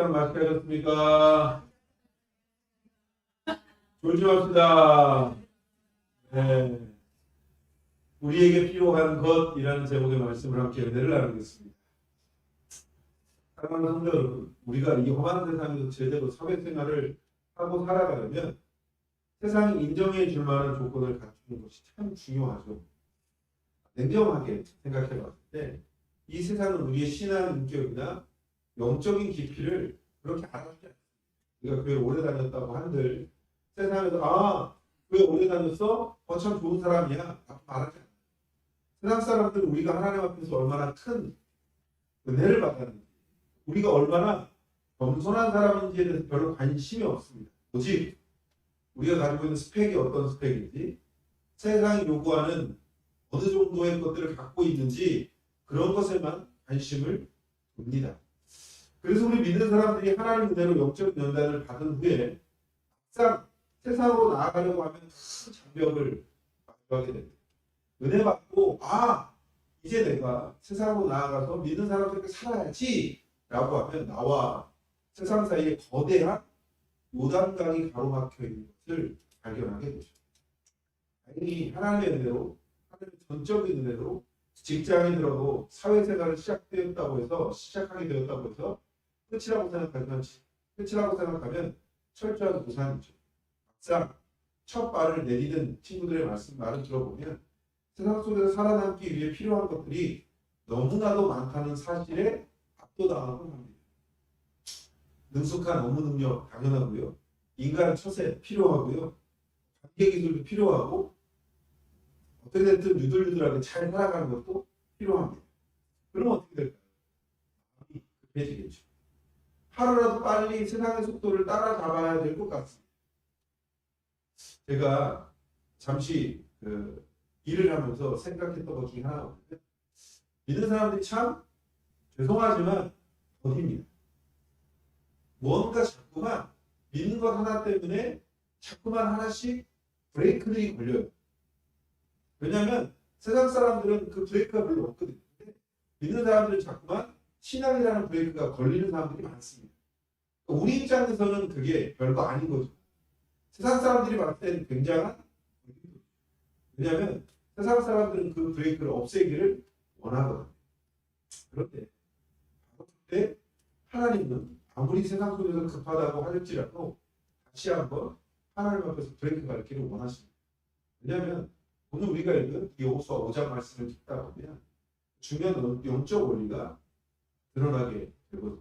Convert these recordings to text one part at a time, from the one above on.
맛있게 하셨습니까? 조심합시다. 네. 우리에게 필요한 것이라는 제목의 말씀을 함께 은혜를 나누겠습니다. 사랑하는 성도 여러분, 우리가 이 험한 세상에서 제대로 사회생활을 하고 살아가려면 세상이 인정해 줄 만한 조건을 갖추는 것이 참 중요하죠. 냉정하게 생각해 봤을 때 이 세상은 우리의 신앙 인격이나 영적인 깊이를 그렇게 알아주지 않습니다. 우리가 교회 오래 다녔다고 한들 세상에서 교회 오래 다녔어? 참 좋은 사람이야. 라고 말하지 않아요. 세상 사람들은 우리가 하나님 앞에서 얼마나 큰 은혜를 받았는지, 우리가 얼마나 겸손한 사람인지에 대해서 별로 관심이 없습니다. 오직 우리가 가지고 있는 스펙이 어떤 스펙인지, 세상이 요구하는 어느 정도의 것들을 갖고 있는지 그런 것에만 관심을 둡니다. 그래서 우리 믿는 사람들이 하나님 은혜로 영적 연단을 받은 후에 항상 세상으로 나아가려고 하면 큰 장벽을 마주하게 됩니다. 은혜 받고 이제 내가 세상으로 나아가서 믿는 사람들과 살아야지 라고 하면 나와 세상 사이에 거대한 요단강이 가로막혀 있는 것을 발견하게 되죠. 다행히 하나님의 은혜로, 하나님의 전적인 은혜로 직장에 들어도 사회생활을 시작하게 되었다고 해서 끝이라고 생각하면 철저한 부산이죠. 막상 첫 발을 내디딘 친구들의 말을 들어보면 세상 속에서 살아남기 위해 필요한 것들이 너무나도 많다는 사실에 압도당하곤 합니다. 능숙한 업무 능력 당연하고요. 인간 처세 필요하고요. 관계 기술도 필요하고 어떻게 됐든 유들유들하게 잘 살아가는 것도 필요합니다. 그럼 어떻게 될까요? 마음이 급해지겠죠. 하루라도 빨리 세상의 속도를 따라잡아야 될 것 같습니다. 제가 잠시 일을 하면서 생각했던 것 중에 하나거든요. 믿는 사람들이 참 죄송하지만 더딥니다. 뭔가 자꾸만 믿는 것 하나 때문에 자꾸만 하나씩 브레이크들이 걸려요. 왜냐하면 세상 사람들은 그 브레이크가 별로 없거든요. 믿는 사람들은 자꾸만 신앙이라는 브레이크가 걸리는 사람들이 많습니다. 우리 입장에서는 그게 별거 아닌 거죠. 세상 사람들이 봤을 때는 굉장한, 왜냐하면 세상 사람들은 그 브레이크를 없애기를 원하거든요. 그런데 그때 하나님은 아무리 세상 속에서 급하다고 할지라도 다시 한번 하나님 앞에서 브레이크 밟기를 원하십니다. 왜냐하면 오늘 우리가 읽은 여호수아 5장 말씀을 듣다 보면 중요한 영적 원리가 드러나게 되거든요.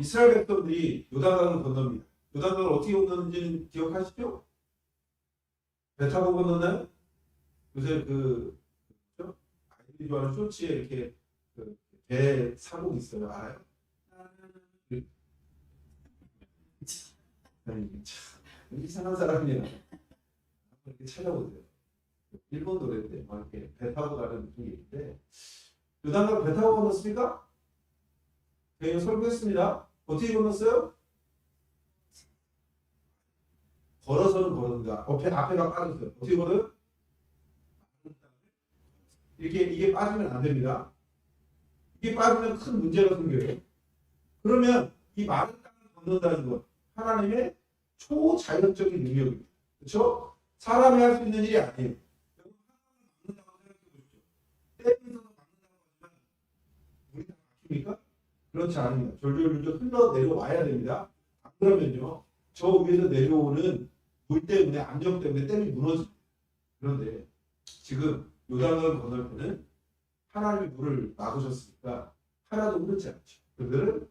이스라엘 백성들이 요단강을 건넙니다. 요단강을 어떻게 건너는지는 기억하시죠? 배 타고 건너나요? 요새 아이들이 좋아하는 쇼츠에 이렇게 배 사복 있어요. 알아요? 참 이상한 사람이야. 이렇게 찾아보세요. 일본 노래인데 막 이렇게 배 타고 가는 느낌이 있는데 요단강 배 타고 건넜습니까? 네, 설교했습니다. 어떻게 건넜어요? 걸어서는 걸었는데 앞에가 빠졌어요. 어떻게 걸어요? 이게 빠지면 안 됩니다. 이게 빠지면 큰 문제가 생겨요. 그러면 이 마른 땅을 건넌다는 것, 하나님의 초자연적인 능력입니다. 그렇죠? 사람이 할 수 있는 일이 아니에요. 막는다고 생각해 보십시오. 떼면서 막는다고 하지만 우리 다 막힙니까? 그렇지 않습니다. 졸졸졸 흘러 내려와야 됩니다. 안 그러면요, 저 위에서 내려오는 물 때문에, 압력 때문에 댐이 무너집니다. 그런데 지금 요단강을 건널 때는 하나님이 물을 막으셨으니까 하나도 흐르지 않죠. 그들은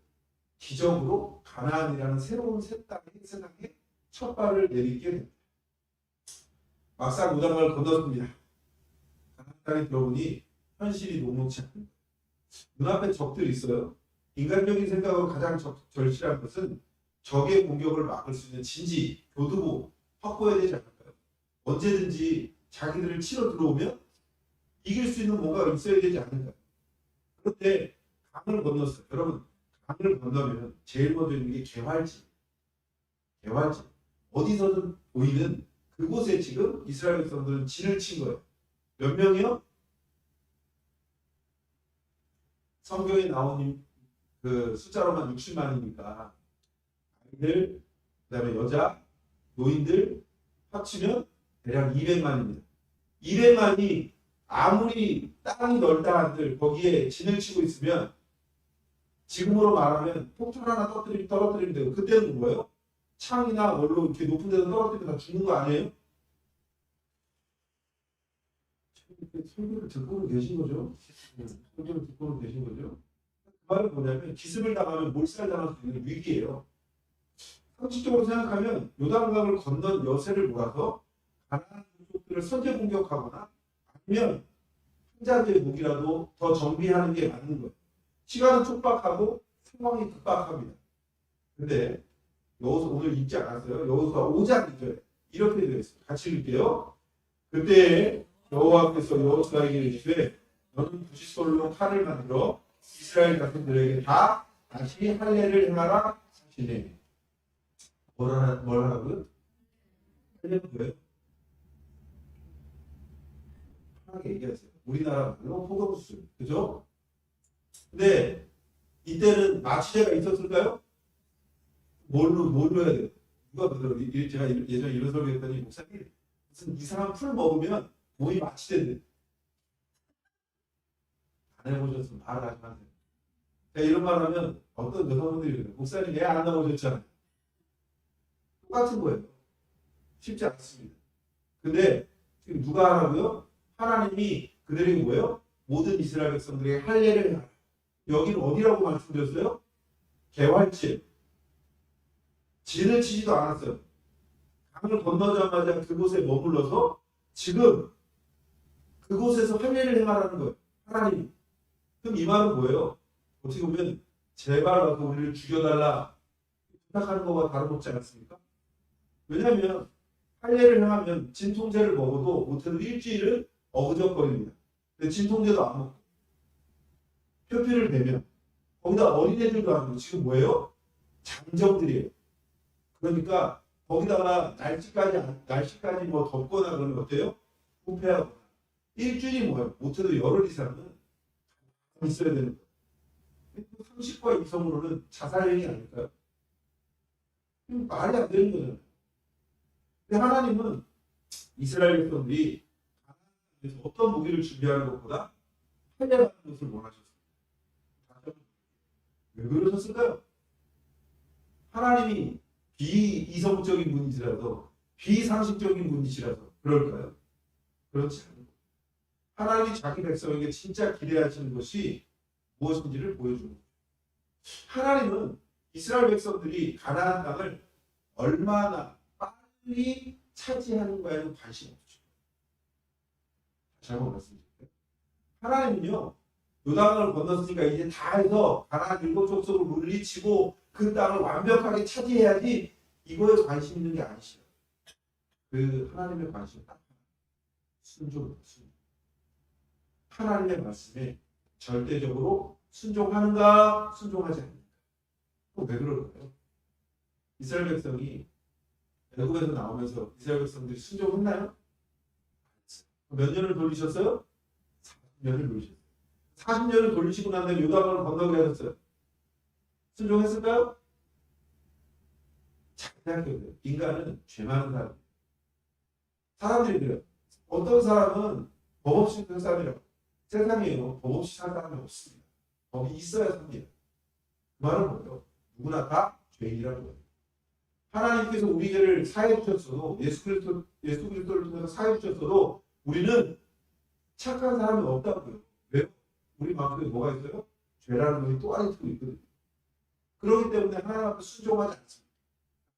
기적으로 가나안이라는 새로운 세상에 첫 발을 내딛게 됩니다. 막상 요단강을 건넜습니다. 가나안 땅에 들어보니 현실이 녹록지 않습니다. 눈앞에 적들이 있어요. 인간적인 생각으로 가장 절실한 것은 적의 공격을 막을 수 있는 진지, 교두보 확보해야 되지 않을까요? 언제든지 자기들을 치러 들어오면 이길 수 있는 뭔가가 있어야 되지 않을까요? 그런데 강을 건넜어요. 여러분, 강을 건너면 제일 먼저 있는 게 개활지. 어디서든 보이는 그곳에 지금 이스라엘 백성들은 진을 친 거예요. 몇 명이요? 성경에 나온 그 숫자로만 60만이니까 아이들, 그다음에 여자, 노인들 합치면 대략 200만입니다. 200만이 아무리 땅이 넓다 한들 거기에 진을 치고 있으면 지금으로 말하면 폭탄 하나 떨어뜨리면 되고 그때는 뭐예요? 창이나 뭘로 이렇게 높은 데서 떨어뜨리면 다 죽는 거 아니에요? 설교를 듣고는 계신 거죠? 설교를 듣고는 계신 거죠? 그 말은 뭐냐면 기습을 당하면 몰살당할 수 있는 위기예요. 상식적으로 생각하면 요단강을 건넌 여세를 몰아서 가나안 민족들을 선제 공격하거나 아니면 한자의 무기라도 더 정비하는 게 맞는 거예요. 시간은 촉박하고 상황이 급박합니다. 근데 여호수아 오늘 읽지 않았어요. 여호수아 5장 2절 이렇게 되어 있어요. 같이 읽게요. 그때 여호와께서 여호수아에게 이르시되 너는 부싯돌로 칼을 만들어 이스라엘 자손들에게 다 다시 할례를 행하라 하시네. 뭘 하라고요? 할례는 뭐예요? 편하게 얘기하세요. 우리나라 말로 포도주스, 그죠? 근데 이때는 마취제가 있었을까요? 뭘로 해야 돼요? 누가 그대로 제가 예전에 이런 설교했더니 목사님 무슨 이상한 풀 먹으면 몸이 마취된대. 안 해보셨으면 바로 하지 마세요. 제가 이런 말 하면 어떤 여성분들이 그래요. 목사님 애 안 나오셨잖아요. 똑같은 거예요. 쉽지 않습니다. 근데 지금 누가 하라고요? 하나님이 그들에게 뭐예요? 모든 이스라엘 백성들에게 할례를 해라. 여기는 어디라고 말씀드렸어요? 개활지. 진을 치지도 않았어요. 강을 건너자마자 그곳에 머물러서 지금 그곳에서 할례를 행하라는 거예요. 하나님. 그럼 이 말은 뭐예요? 어떻게 보면 제발 와서 우리를 죽여달라 부탁하는 것과 다름없지 않습니까? 왜냐하면 할례를 행하면 진통제를 먹어도 못해도 일주일은 어그적거립니다. 근데 진통제도 안 먹고 표피를 대면 거기다 어린애들도 안 되고 지금 뭐예요? 장정들이에요. 그러니까 거기다가 날씨까지 뭐 덥거나 그러면 어때요? 부패하거나 일주일이 뭐예요? 못해도 열흘 이상은 있어야 되는 거예요. 30과 이성으로는 자살행위 아닐까요? 말이 안 되는 거잖아요. 근데 하나님은 이스라엘 백성들이 어떤 무기를 준비하는 것보다 할례하는 것을 원하셨습니다. 왜 그러셨을까요? 하나님이 비이성적인 분이시라서 비상식적인 분이시라서 그럴까요? 그렇지 않아요. 하나님이 자기 백성에게 진짜 기대하시는 것이 무엇인지를 보여주는 거예요. 하나님은 이스라엘 백성들이 가나안 땅을 얼마나 빨리 차지하는가에는 관심이 없죠. 잘못 말씀드릴게요. 하나님은요, 요단강을 건넜으니까 이제 다 해서 가나안 7족속을 물리치고 그 땅을 완벽하게 차지해야지 이거에 관심 있는 게 아니시죠. 그 하나님의 관심은 딱 순종입니다. 하나님의 말씀에 절대적으로 순종하는가 순종하지 않는가. 왜 그럴까요? 이스라엘 백성이 애굽에서 나오면서 이스라엘 백성들이 순종했나요? 몇 년을 돌리셨어요? 40년을 돌리셨어요. 40년을 돌리시고 난 다음에 요단강을 건너게 하셨어요. 순종했을까요? 잘 생각해보세요. 인간은 죄 많은 사람. 사람들이 그래요. 어떤 사람은 법 없이 산 사람이라고. 세상에요. 법 없이 산 사람이 없습니다. 법이 있어야 삽니다. 그 말은 뭐예요? 누구나 다 죄인이라는 거예요. 하나님께서 우리 죄를 사해 주셨어도 예수 그리스도를 통해서 사해 주셨어도 우리는 착한 사람이 없다고요. 왜요? 우리 마음속에 뭐가 있어요? 죄라는 것이 또 안에 들고 있거든요. 그렇기 때문에 하나님 앞에 순종하지 않습니다.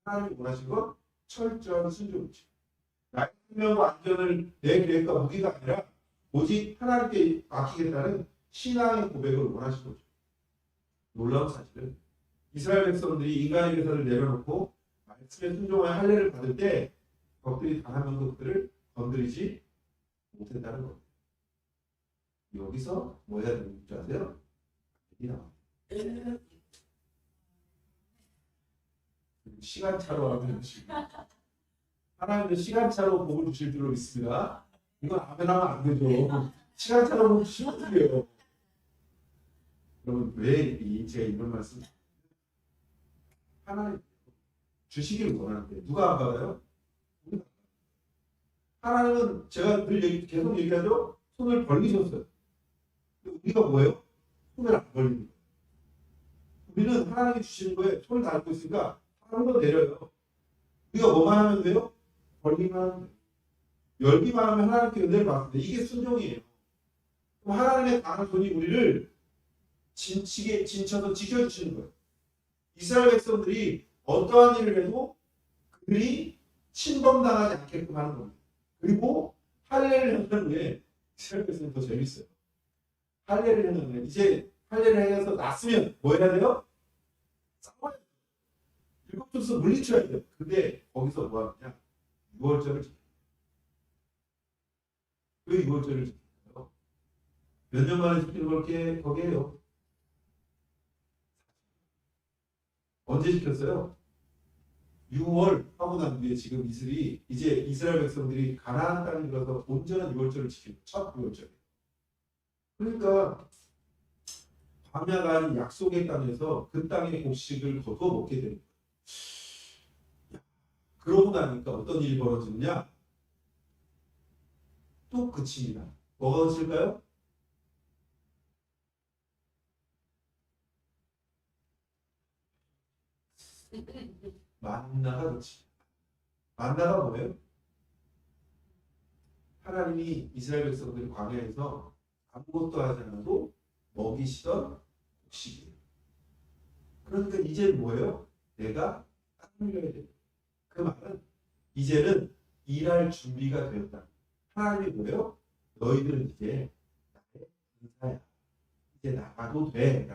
하나님이 원하신 건 철저한 순종이죠. 나의 생명과 안전을 내 계획과 무기가 아니라 오직 하나님께 맡기겠다는 신앙의 고백을 원하신 거죠. 놀라운 사실은 이스라엘 백성들이 인간의 계산을 내려놓고 말씀에 순종하여 할례를 받을 때 적들이 단 한 명도 그들을 건드리지 못했다는 겁니다. 여기서 뭐 해야 되는 줄 아세요? 시간차로 하면 하나님은 시간차로 복을 주실 줄로 믿습니다. 이건 아멘 하면 안 되죠. 시간차로 복을 주시면 어떡해요. 그러면 왜 제가 이런 말씀? 하나님 주시기를 원하는데 누가 안 받아요? 하나님은 제가 늘 계속 얘기하죠. 손을 벌리셨어요. 근데 우리가 뭐예요? 손을 안 벌리는 거예요. 우리는 하나님이 주시는 거에 손을 닿고 있으니까 하나님도 내려요. 우리가 뭐만 하면 돼요? 벌기만 하면 돼요. 열기만 하면 하나님께 은혜를 받는데 이게 순종이에요. 그럼 하나님의 강한 손이 우리를 진쳐서 지켜주시는 거예요. 이스라엘 백성들이 어떠한 일을 해도 그들이 침범당하지 않게끔 하는 겁니다. 그리고 할례를 한 후에 이스라엘 백성은 더 재밌어요. 할례를 한 후에 이제 할례를 해서 났으면 뭐 해야 돼요? 싸워야 돼요. 일곱 족속 물리쳐야 돼요. 근데 거기서 뭐 하느냐? 유월절을 지켜요. 왜 유월절을 지켜요? 몇 년 만에 지키는 걸 거기에요. 언제 지켰어요? 6월 하고 난 뒤에 지금 이제 이스라엘 백성들이 가나안 땅에 들어서 온전한 유월절을 지키는 첫 유월절이에요. 그러니까 광야가 아닌 약속의 땅에서 그 땅의 곡식을 거두어 먹게 됩니다. 그러고 나니까 어떤 일이 벌어지느냐? 또 그칩니다. 뭐가 그칠까요? 만나가 그칩니다. 만나가 뭐예요? 하나님이 이스라엘 백성들이 광야에서 아무것도 하지 않아도 먹이시던 곡식이에요. 그러니까 이제는 뭐예요? 내가 딱 흘려야 돼요. 그 말은 이제는 일할 준비가 되었다. 하나님이 뭐예요? 너희들은 이제 나의 인사야. 이제 나가도 돼.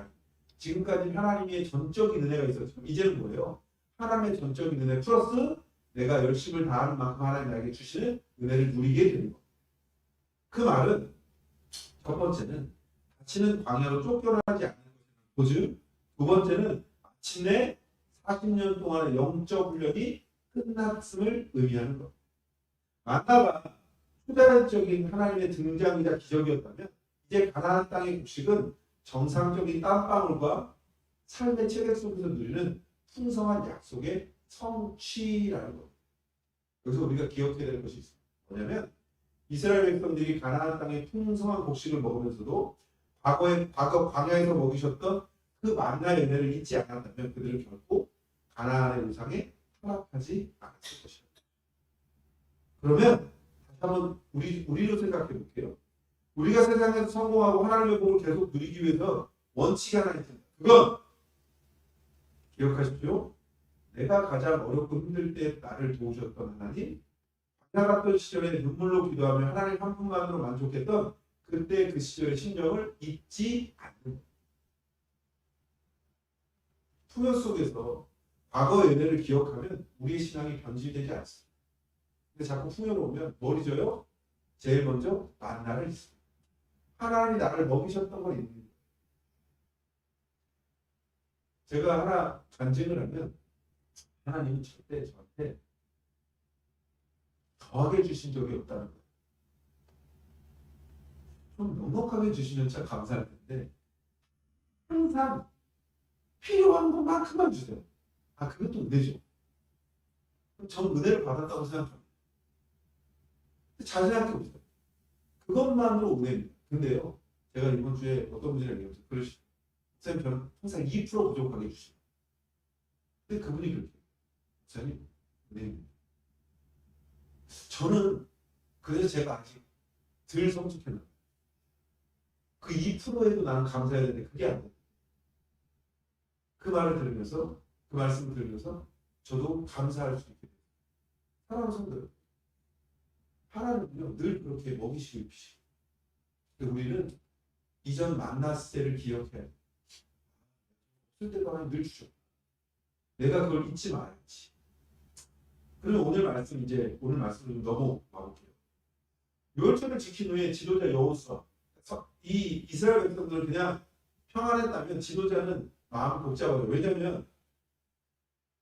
지금까지 하나님의 전적인 은혜가 있었죠. 이제는 뭐예요? 하나님의 전적인 은혜 플러스 내가 열심을 다하는 만큼 하나님 나에게 주시는 은혜를 누리게 되는 거예요. 그 말은 첫 번째는 다시는 광야로 쫓겨나지 않는 것이고, 두 번째는 마침내 40년 동안의 영적 훈련이 끝났음을 의미하는 것. 만나가 초자연적인 하나님의 등장이자 기적이었다면 이제 가나안 땅의 곡식은 정상적인 땀방울과 삶의 체계 속에서 누리는 풍성한 약속의 성취라는 것. 여기서 우리가 기억해야 될 것이 있습니다. 뭐냐면 이스라엘 백성들이 가나안 땅의 풍성한 곡식을 먹으면서도 과거 광야에서 먹이셨던 그 만나의 은혜를 잊지 않았다면 그들은 결코 가나안의 우상에 타락하지 않았을 것입니다. 그러면 다시 한번 우리로 생각해 볼게요. 우리가 세상에서 성공하고 하나님의 복을 계속 누리기 위해서 원칙이 하나 있습니다. 그건 기억하십시오. 내가 가장 어렵고 힘들 때 나를 도우셨던 하나님, 광야 같던 시절에 눈물로 기도하며 하나님 한 분만으로 만족했던 그때 그 시절의 심정을 잊지 않는 것. 풍요 속에서 과거의 은혜를 기억하면 우리의 신앙이 변질되지 않습니다. 근데 자꾸 풍요로 오면 뭘 잊어요? 제일 먼저 만나를 잊습니다. 하나님이 나를 먹이셨던 걸 잊는 거예요. 제가 하나 간증을 하면 하나님이 절대 저한테 더하게 주신 적이 없다는 거예요. 좀 넉넉하게 주시면 참 감사할 텐데 항상 필요한 것만큼만 주세요. 그것도 은혜죠. 전 은혜를 받았다고 생각합니다. 잘 생각해 보세요. 그것만으로 은혜입니다. 근데요, 제가 이번 주에 어떤 분이랑 얘기했어요. 그러시죠. 목사님, 저는 항상 2% 부족하게 주시죠. 근데 그분이 그렇게 목사님, 은혜입니다. 저는 그래서 제가 아직 덜 성숙했나. 그 2%에도 나는 감사해야 되는데 그게 안 돼. 그 말을 들으면서, 그 말씀을 들으면서 저도 감사할 수 있게 돼요. 사랑하는 성도들, 하나님은요 늘 그렇게 먹이시고 입히시고, 우리는 이전 만났을 때를 기억해야 돼요. 없을 때도 하나님 늘 주죠. 내가 그걸 잊지 말아야지. 그러면 오늘 말씀을 좀 넘어가 볼게요. 유월절을 지킨 후에 지도자 여호수아, 이 이스라엘 백성들을 그냥 평안했다면 지도자는 마음이 복잡하죠. 왜냐하면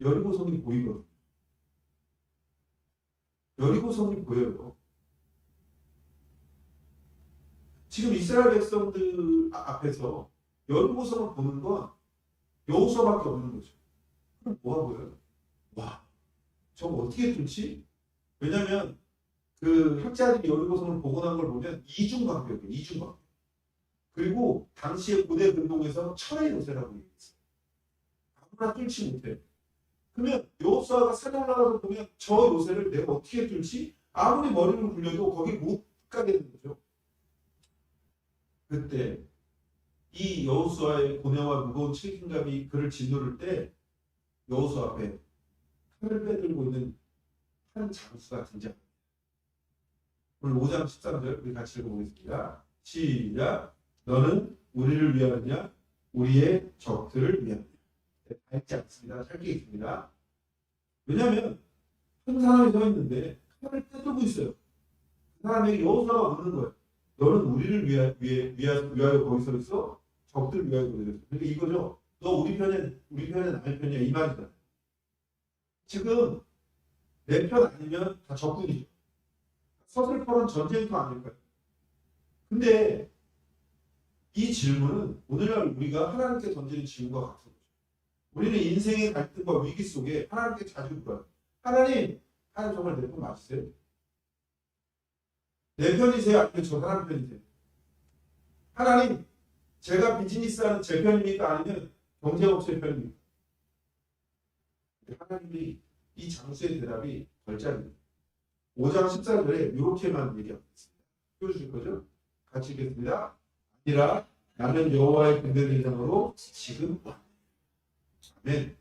여리고성이 보이거든요. 여리고성이 보여요. 지금 이스라엘 백성들 앞에서 여리고성을 보는 건 여호수아밖에 없는 거죠. 그럼 뭐가 보여요? 와, 저거 어떻게 뚫지? 왜냐면 그 학자들이 여리고성을 보고 난 걸 보면 이중관계예요. 이중관계. 그리고 당시의 고대 근동에서 철의 요새라고 얘기했어요. 아무나 뚫지 못해요. 그러면 여호수아가 산에 올라가서 보면 저 요새를 내가 어떻게 뚫지? 아무리 머리를 굴려도 거기 못 가게 되는 거죠. 그때 이 여호수아의 고뇌와 무거운 책임감이 그를 짓누를 때 여호수아 앞에 칼을 빼들고 있는 한 장수가 등장합니다. 오늘 5장 13절 우리 같이 읽어보겠습니다. 시작. 너는 우리를 위하느냐 우리의 적들을 위하느냐. 밝지 않습니다. 짧게 있습니다. 왜냐하면 한 사람이 서 있는데 칼을 빼들고 있어요. 그 사람에게 여호수아가 묻는 거예요. 너는 우리를 위하여 거기 서 있어? 적들을 위하여 거기 서 있어. 그러니까 이거죠. 너 우리 편에 나의 편이야 이 말이잖아. 지금 내 편 아니면 다 적군이죠. 서슬퍼런 전쟁터 아닐까요? 근데 이 질문은 오늘날 우리가 하나님께 던지는 질문과 같은 거죠. 우리는 인생의 갈등과 위기 속에 하나님께 자주 물어요. 하나님 정말 내 편 맞으세요? 내 편이세요? 아니면 저 사람 편이세요? 하나님, 제가 비즈니스하는 제 편입니까? 아니면 경쟁업체 편입니까? 하나님이 이 장수의 대답이 별자리입니다. 5장 14절에 이렇게만 얘기하고 있습니다. 띄워주실 거죠? 같이 읽겠습니다. 아니라 나는 여호와의 군대들 이상으로 지금 왔네. 아멘.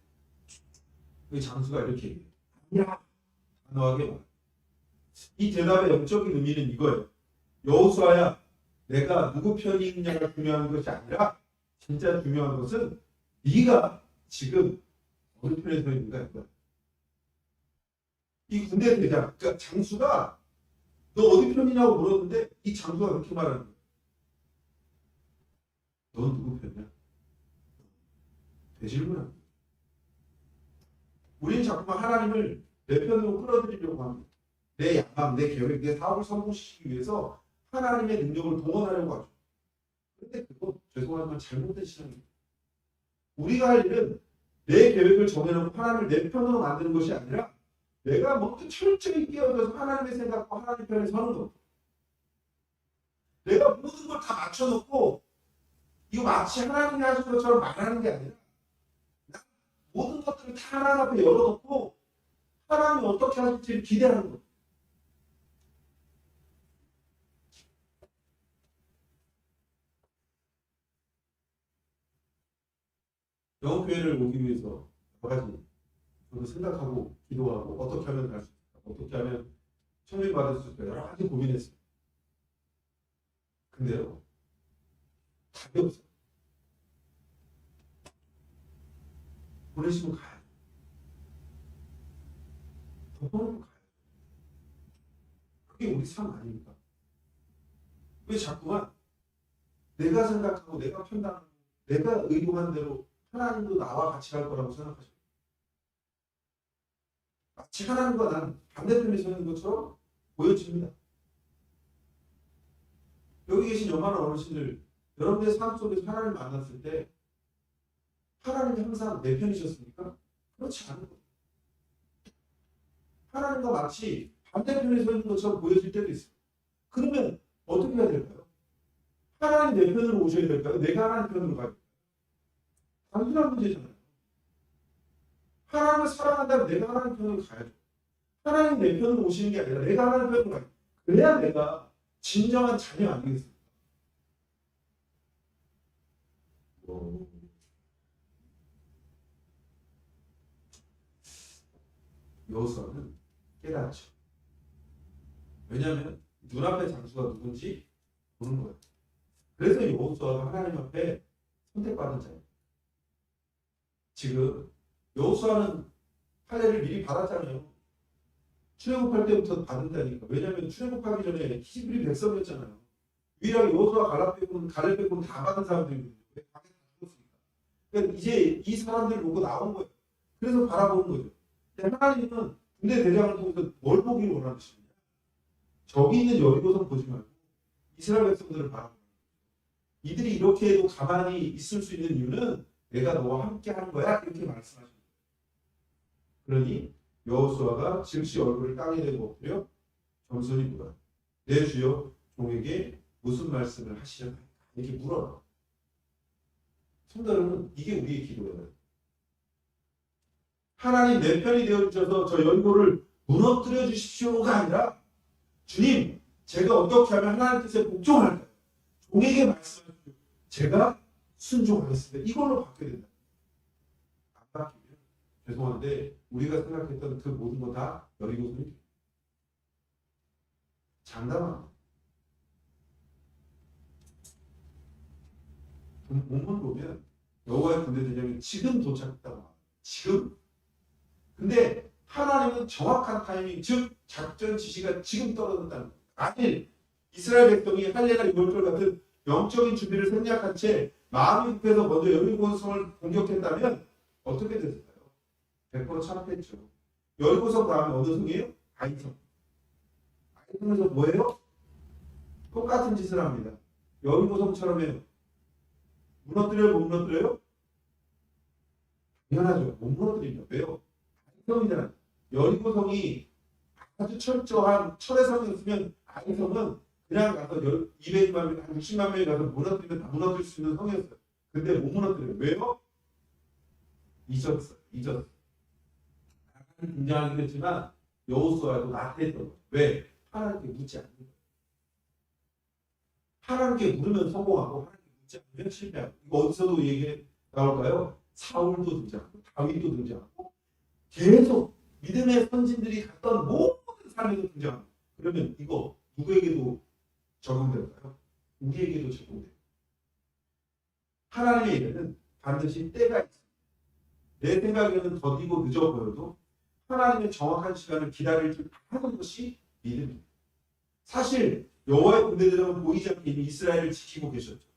그 장수가 이렇게 얘기해요. 아니라 단호하게 와. 이 대답의 영적인 의미는 이거예요. 여호수아야, 내가 누구 편이 있느냐가 중요한 것이 아니라 진짜 중요한 것은 네가 지금 어느 편에 서 있는가 이거야. 이 군대 대장, 그러니까 장수가 너 어디 편이냐고 물었는데 이 장수가 그렇게 말하는 거야. 넌 누구 편이야? 대질문하는 거야. 우리는 자꾸만 하나님을 내 편으로 끌어들이려고 합니다. 내 야망, 내 계획, 내 사업을 성공시키기 위해서 하나님의 능력을 동원하려고 하죠. 그런데 그거 죄송하지만 잘못된 시장입니다. 우리가 할 일은 내 계획을 정해놓고 하나님을 내 편으로 만드는 것이 아니라 내가 먼저 철저히 끼어들어서 하나님의 생각과 하나님 편에 서는 것. 내가 모든 걸 다 맞춰놓고 이거 마치 하나님이 하신 것처럼 말하는 게 아니라 모든 것들을 다 하나님 앞에 열어놓고 하나님이 어떻게 하실지를 기대하는 것. 영교회를 오기 위해서 여러 가지 저도 생각하고 기도하고 어떻게 하면 갈 수 있을까, 어떻게 하면 청림 받을 수 있을까 여러 가지 고민했어요. 근데요, 답이 없어요. 보내시면 가요. 덮어놓고 가요. 그게 우리 삶 아닙니까? 왜 자꾸만 내가 생각하고 내가 판단하고 내가 의도한 대로 하나님도 나와 같이 갈 거라고 생각하죠. 마치 하나님과 난 반대편에 서 있는 것처럼 보여집니다. 여기 계신 연만한 어르신들, 여러분의 삶 속에서 하나님을 만났을 때 하나님이 항상 내 편이셨습니까? 그렇지 않은 거예요. 하나님과 마치 반대편에 서 있는 것처럼 보여질 때도 있어요. 그러면 어떻게 해야 될까요? 하나님 내 편으로 오셔야 될까요? 내가 하나님 편으로 가야 될까요? 단순한 문제잖아요. 하나님을 사랑한다면 내가 하나님 편으로 가야죠. 하나님 내 편으로 오시는 게 아니라 내가 하나님 편으로 가야죠. 그래야 내가 진정한 자녀 아니겠습니까? 여호수아는 깨닫죠. 왜냐하면 눈앞의 장수가 누군지 보는 거예요. 그래서 여호수아가 하나님 앞에 선택받은 자예요. 지금 여호수아는 할례를 미리 받았잖아요. 출애굽할 때부터 받는다니까. 왜냐하면 출애굽하기 전에 히브리 백성이었잖아요. 유일하게 여호수아 갈렙 빼고는 다 받은 사람들이거든요. 왜 밖에 다 죽었으니까. 그러니까 이제 이 사람들을 보고 나온 거예요. 그래서 바라보는 거죠. 근데 하나님은 군대 대장을 통해서 뭘 보기를 원하시느냐? 저기 있는 여리고성 보지 말고 이스라엘 백성들을 바라보는 거예요. 이들이 이렇게 해도 가만히 있을 수 있는 이유는 내가 너와 함께 하는 거야. 이렇게 말씀하십니다. 그러니 여호수아가 즉시 얼굴을 땅에 대고 엎드려 겸손히 물어 내 주여 종에게 무슨 말씀을 하시려나이까 이렇게 물어요. 성도 여러분, 이게 우리의 기도예요. 하나님 내 편이 되어주셔서 저 여리고를 무너뜨려 주십시오가 아니라 주님, 제가 어떻게 하면 하나님 뜻에 복종할까요? 종에게 말씀하십시오. 제가 순종하겠습니다. 이걸로 바뀌어야 된다. 안 바뀌면 죄송한데 우리가 생각했던 그 모든 거 다 여리고선이 장담합니다. 본문 보면 여호와의 군대 대장이 지금 도착했다고 합니다. 지금. 근데 하나님은 정확한 타이밍, 즉 작전 지시가 지금 떨어졌다는 거예요. 아니, 이스라엘 백성이 할례나 유월절 같은 영적인 준비를 생략한 채 마음이 급해서 먼저 여리고성을 공격했다면 어떻게 됐을까요? 100% 참패했죠. 여리고성 다음에 어느 성이에요? 아이성. 아이성에서 뭐예요? 똑같은 짓을 합니다. 여리고성처럼 해요. 무너뜨려요? 못 무너뜨려요? 당연하죠. 못 무너뜨립니다. 왜요? 아이성이잖아요. 여리고성이 아주 철저한 철의 성이었으면 아이성은 그냥 가서 200만 명, 한 60만 명이 가서 무너뜨리면 다 무너뜨릴 수 있는 성이었어요. 근데 못 무너뜨려요. 왜요? 잊었어요. 잊었어요. 등장하긴 했지만 여호수아도 나태했던 거예요. 왜? 하나님께 묻지 않는 거예요. 하나님께 물으면 성공하고 하나님께 묻지 않으면 실패하고. 이거 어디서도 얘기 나올까요? 사울도 등장하고 다윗도 등장하고 계속 믿음의 선진들이 갔던 모든 삶에도 등장하고. 그러면 이거 누구에게도 적용될까요? 우리에게도 적용돼요. 하나님의 일에는 반드시 때가 있습니다. 내 생각에는 더디고 늦어 보여도 하나님의 정확한 시간을 기다릴 줄 아는 것이 믿음입니다. 사실 여호와의 군대들은 보이지 않게 이미 이스라엘을 지키고 계셨죠.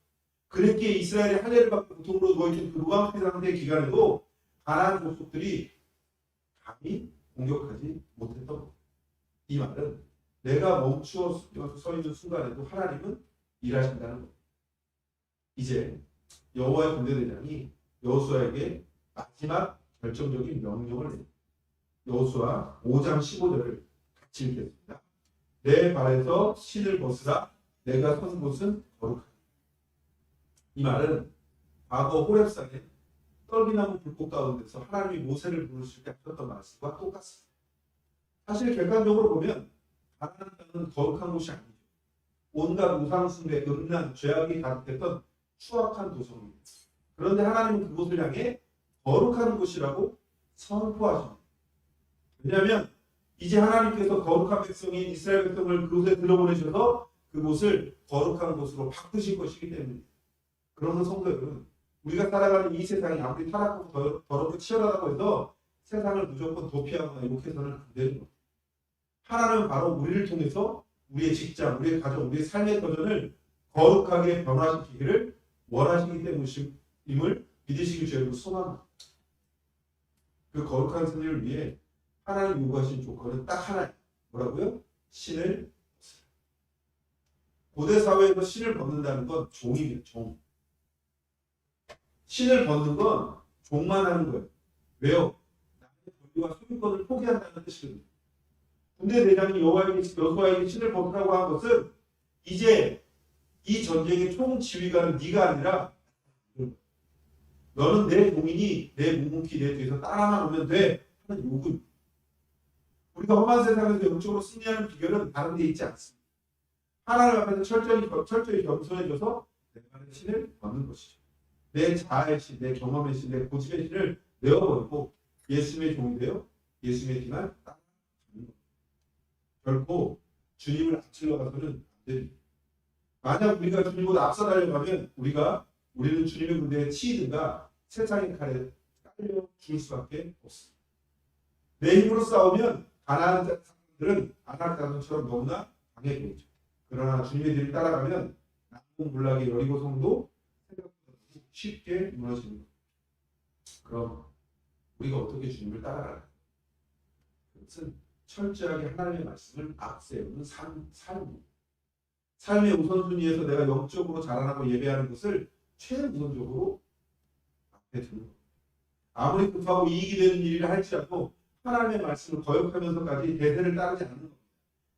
그랬기에 이스라엘이 할례를 받고 고통으로 누워있던 그 무방패 상태의 기간에도 가나안 족속들이 감히 공격하지 못했던 겁니다. 이 말은 내가 멈추어 서 있는 순간에도 하나님은 일하신다는 겁니다. 이제 여호와의 군대대장이 여호수아에게 마지막 결정적인 명령을 냅니다. 여호수아 5장 15절을 같이 읽겠습니다. 내 발에서 신을 벗으라. 내가 선 곳은 거룩하다. 이 말은 과거 호렙산에 떨기나무 불꽃 가운데서 하나님이 모세를 부르실 때 하셨던 말씀과 똑같습니다. 사실 객관적으로 보면 가나안 땅은 거룩한 곳이 아니죠. 온갖 우상숭배, 음란, 죄악이 가득했던 추악한 도성입니다. 그런데 하나님은 그곳을 향해 거룩한 곳이라고 선포하십니다. 왜냐하면 이제 하나님께서 거룩한 백성인 이스라엘 백성을 그곳에 들어보내셔서 그곳을 거룩한 곳으로 바꾸실 것이기 때문입니다. 그러면 성도 여러분, 우리가 살아가는 이 세상이 아무리 타락하고 더럽고 치열하다고 해서 세상을 무조건 도피하거나 욕해서는 안 되는 겁니다. 하나님은 바로 우리를 통해서 우리의 직장, 우리의 가정, 우리의 삶의 터전을 거룩하게 변화시키기를 원하시기 때문임을 믿으시길 주님으로 소망합니다. 그 거룩한 승리를 위해 하나님 요구하신 조건은 딱 하나예요. 뭐라고요? 신을 벗으라. 고대 사회에서 신을 벗는다는 건 종입니다. 종. 신을 벗는 건 종만 하는 거예요. 왜요? 남의 권리와 소유권을 포기한다는 뜻이거든요. 군대 대장이 여호수아에게 신을 벗으라고 한 것은 이제 이 전쟁의 총지휘관은 네가 아니라 너는 내 동인이 내 묵묵히 내 뒤에서 따라만 오면 돼 하는 요구입니다. 우리가 험한 세상에서 영적으로 승리하는 비결은 다른 데 있지 않습니다. 하나님 앞에서 철저히 겸손해져서 내 발의 신을 벗는 것이죠. 내 자아의 신, 내 경험의 신, 내 고집의 신을 내어버리고 예수님의 종이 되어 예수님의 뒤만 따라가는 겁니다. 결코 주님을 앞질러 가서는 안 됩니다. 만약 우리가 주님보다 앞서 달려가면 우리는 주님의 군대에 치이든가 세상의 칼에 깔려 죽을 수밖에 없습니다. 내 힘으로 싸우면 가나안 사람들은 아낙 자손처럼 너무나 강해 보이죠. 그러나 주님의 뒤를 따라가면 남궁불락의 여리고성도 생각보다 쉽게 무너집니다. 그럼 우리가 어떻게 주님을 따라갈까요? 그것은 철저하게 하나님의 말씀을 앞세우는 삶입니다. 삶의 우선순위에서 내가 영적으로 자라나고 예배하는 것을 최우선적으로 앞에 두는 겁니다. 아무리 급하고 이익이 되는 일이라 할지라도 하나님의 말씀을 거역하면서까지 대세를 따르지 않는 겁니다.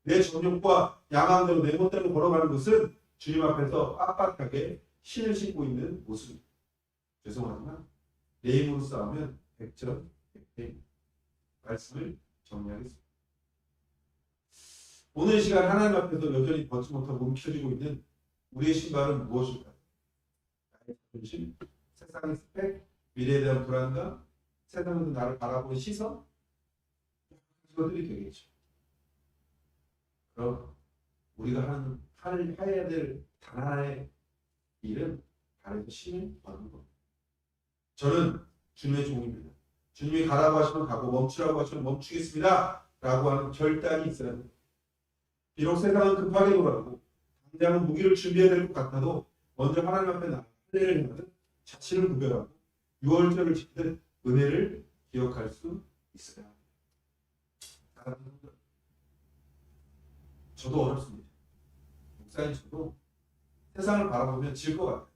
내 정욕과 야망대로 내 멋대로 걸어가는 것은 주님 앞에서 빳빳하게 신을 신고 있는 모습입니다. 죄송하지만 내 힘으로 싸우면 백전백패입니다. 말씀을 정리하겠습니다. 오늘 시간 하나님 앞에서 여전히 벗지 못하고 움켜쥐고 있는 우리의 신발은 무엇일까요? 나의 자존심, 세상의 스펙, 미래에 대한 불안감, 세상에서 나를 바라보는 시선, 그것들이 되겠죠. 그럼 우리가 해야 될 단 하나의 일은 발에서 신을 얻는 겁니다. 저는 주님의 종입니다. 주님이 가라고 하시면 가고 멈추라고 하시면 멈추겠습니다. 라고 하는 결단이 있어야 합니다. 비록 세상은 급하게 돌아가고 당장은 무기를 준비해야 될 것 같아도 먼저 하나님 앞에 나가 할례를 행하는 자신을 구별하고 유월절을 지키는 은혜를 기억할 수 있어야 합니다. 저도 어렵습니다. 목사님 저도 세상을 바라보면 질 것 같아요.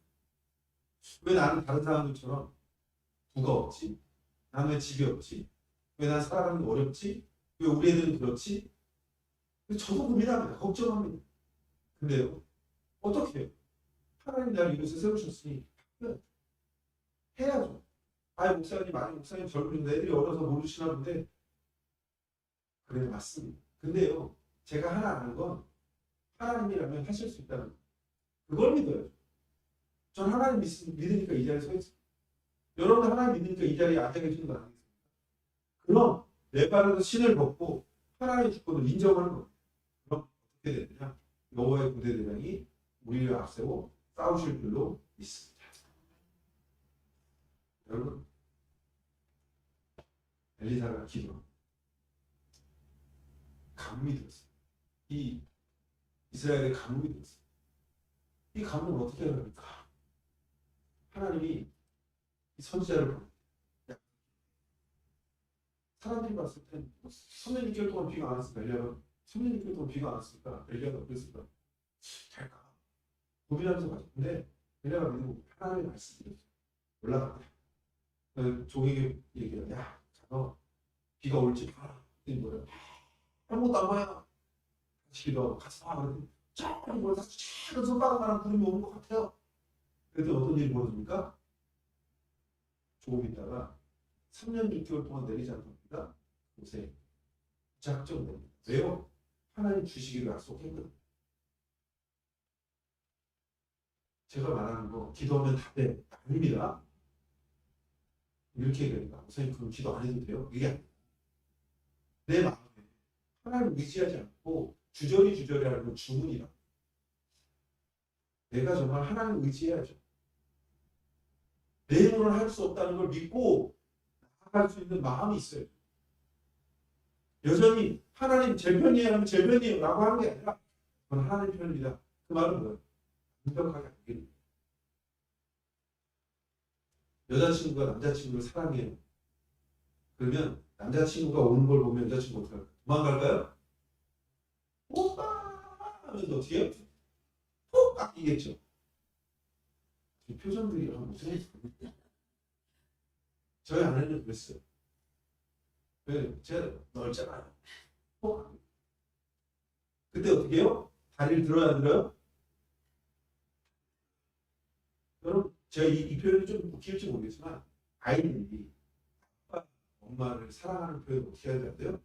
왜 나는 다른 사람들처럼 부가 없지? 나는 왜 집이 없지? 왜 난 살아가는 게 어렵지? 왜 우리 애들은 그렇지? 저도 고민합니다. 걱정합니다. 근데요, 어떻게 해요? 하나님 나를 이곳에 세우셨으니 해야죠. 아이 목사님, 아니 목사님 젊은데 애들이 어려서 모르시나 본데 그래 맞습니다. 근데요, 제가 하나 아는 건 하나님이라면 하실 수 있다는 거. 그걸 믿어야죠. 전 하나님 믿으니까 이 자리에 서 있습니다. 여러분들 하나님 믿으니까 이 자리에 앉아 계시는 거 아니겠습니까? 그럼 내 발에서 신을 벗고 하나님의 주권을 인정하는 겁니다. 그럼 어떻게 되느냐? 여호와의 군대대장이 우리를 앞세워 싸우실 줄로 믿습니다. 여러분, 엘리사가 기도 가뭄이 들었어요. 이 이스라엘의 가뭄이 들었어요. 이 가뭄을 어떻게 해야 합니까? 하나님이 이 선지자를 보냅니다. 사람들이 봤을 땐 3년 6개월 동안 비가 안 왔으니까 엘리야가 3년 6개월 동안 비가 안 왔으니까 엘리야가 그랬을까? 잘까? 고민하면서 가죠. 근데 엘리야가 믿고 하나님의 말씀을 올라갔대. 종에게 얘기해요. 야, 너 비가 올지 봐라. 이게 뭐야? 아무것도 안 봐야 같이 기도하고 같이 봐. 그랬더니 조금 뭐 작은 손바닥만한 구름이 오는 것 같아요. 그랬더니 어떤 일이 벌어집니까? 조금 있다가 3년 6개월 동안 내리지 않는 겁니다. 요새 작정됩니다. 왜요? 하나님 주시기를 약속했거든요. 제가 말하는 거 기도하면 다 돼. 아닙니다. 이렇게 얘기하니까 선생님 그럼 기도 안 해도 돼요? 이게 아닙니다. 내 마음에 하나님 의지하지 않고 주저리 하는 건 주문이라. 내가 정말 하나님 의지해야죠. 내 힘으로는 할 수 없다는 걸 믿고 나아갈 수 있는 마음이 있어요. 여전히 하나님 제 편이에요 하면 제 편이에요 라고 하는 게 아니라 저는 하나님 편입니다. 그 말은 뭐예요? 완벽하게 알기는. 여자친구가 남자친구를 사랑해요. 그러면 남자친구가 오는 걸 보면 여자친구 어떻게 할까요? 도망갈까요? 오빠 하면서 어떻게 해요? 푹 깎이겠죠. 표정들이랑 무슨 저희 아내는 그랬어요. 왜? 제가 넓잖아요. 그때 어떻게 해요? 다리를 들어야 안 들어요? 여러분 제가 이 표현이 좀 웃길지 모르겠지만 아이들이 아빠, 엄마를 사랑하는 표현 어떻게 해야 돼요?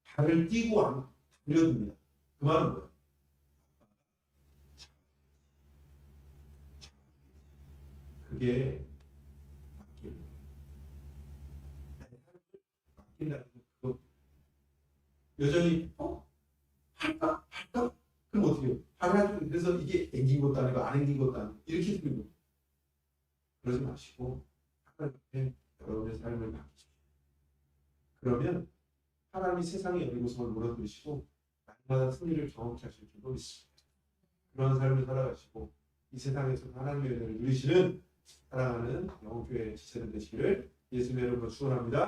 발을 띄고 안 들려듭니다. 그 말은 뭐예요? 그게 맡긴다는 거. 여전히 할까? 그럼 어떻게 해요? 발을 그래서 이게 앵긴 것도 아니고 안 앵긴 것도 아니고 이렇게 들리는 거예요. 그러지 마시고 하나님 앞에 여러분의 삶을 맡기십시오. 그러면 하나님이 세상의 어리고성을 무너뜨리시고 날마다 승리를 경험케 하실 줄로 믿습니다. 그런 삶을 살아가시고 이 세상에서 하나님의 은혜를 누리시는 사랑하는 영교회 지체들 되시기를 예수님의 이름으로 축원합니다.